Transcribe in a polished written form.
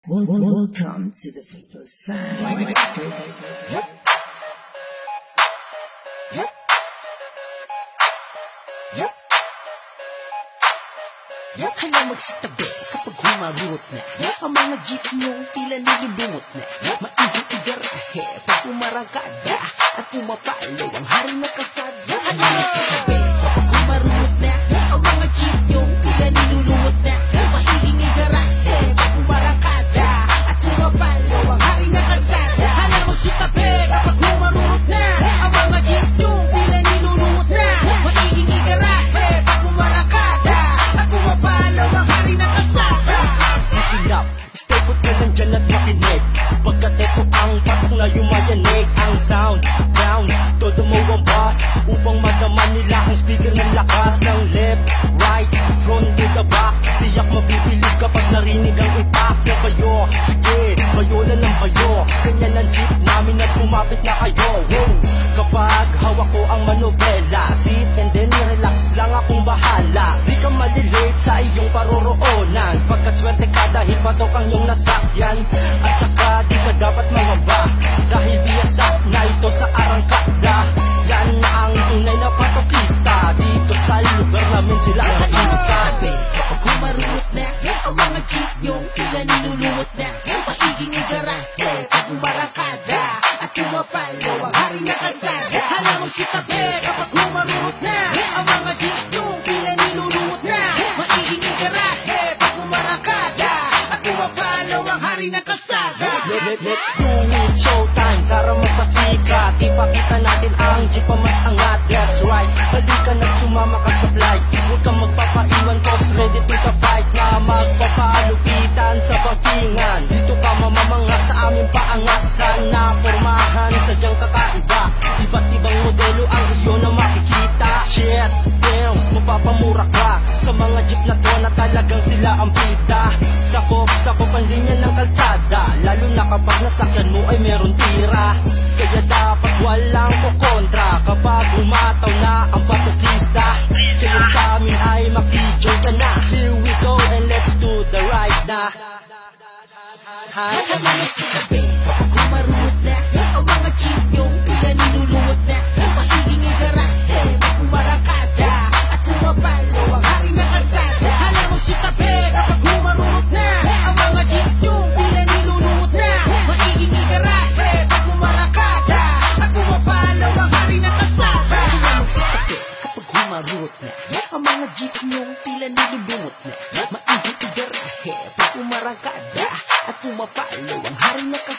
Welcome to the people's side. Hala magsitabi kapag humarurot na ang mga jeep niyong tila nilulungot na. Maiging igarahe pag umarangkada at pumapalo ang hari na kasada. Hala magsitabi kapag humarurot na ang mga jeep niyong tila nilulungot na. Maiging igarahe pag umarangkada at pumapalo ang hari na kasada. Hala magsitabi kapag humarurot na ang mga jeep niyong tila nilulungot na. Maiging igarahe pag umarangkada at pumapalo ang hari na kasada. Listen up, stay put ka lang dyan at makinig, pagkat ito ang patok na yumayanig. Ang sound, ground, todo mo ang bass, upang madaman nila ang speaker ng lakas. Ng left, right, front to the back, tiyak mabibilib kapag narinig ang impact na bayo. Sige, bayo na ng bayo, ganyan ang jeep namin at kumapit na kayo. Wow. Kapag hawak ko ang manobela, sit and then relax lang akong bahala. Di ka malilate sa iyong paroroonan, pagkat swerte ka dahil patok ang iyong nasakyan. At saka di ka dapat mangaba, dahil biyasa na ito sa arangkada. Yan na ang tunay na patokista, dito sa lugar namin sila ang naisasabi. Kapag humarurot na ang mga jeep yung tila nilulungot na, maiging igarahe pag umarangkada at pumapalo ang hari na kasada. Hala magsitabi kapag humarurot na ang mga jeep yung tila nilulungot na, maiging igarahe pag umarangkada at pumapalo ang hari na kasada. Let's do it, showtime, tara magpasikat, ipakita natin ang jeep pa mas angat. That's right, halika na sumama ka sa flight, huwag kang magpapaiwan cause ready to the fight. Na magpapalupitan sa pagtingan, dito ka mamamanga sa aming paangasan. Na formahan, sadyang kakaiba, iba't ibang modelo ang iyo na makikita. Shit, damn, mapapamura ka sa mga jeep na to na talagang sila ang bida. Sakop ang linya ng kalsada, lalo na kapag nasakyan mo ay meron tira. Kaya dapat walang kukontra kapag umataw na ang patokista. Kaya sa amin ay makijoy ka na. Here we go and let's do the ride na. Hala magsitabi kapag humarurot na ang mga jeep yung tila nilulungot na, maiging igarahe pag umarangkada at pumapalo ang hari na kasada. Hala magsitabi kapag humarurot na ang mga jeep yung tila nilulungot na, maiging igarahe pag umarangkada at pumapalo ang hari na kasada. Hala magsitabi kapag humarurot na ang mga jeep yung tila nilulungot na, maiging igarahe pag umarangkada at pumapalo ang hari na kasada.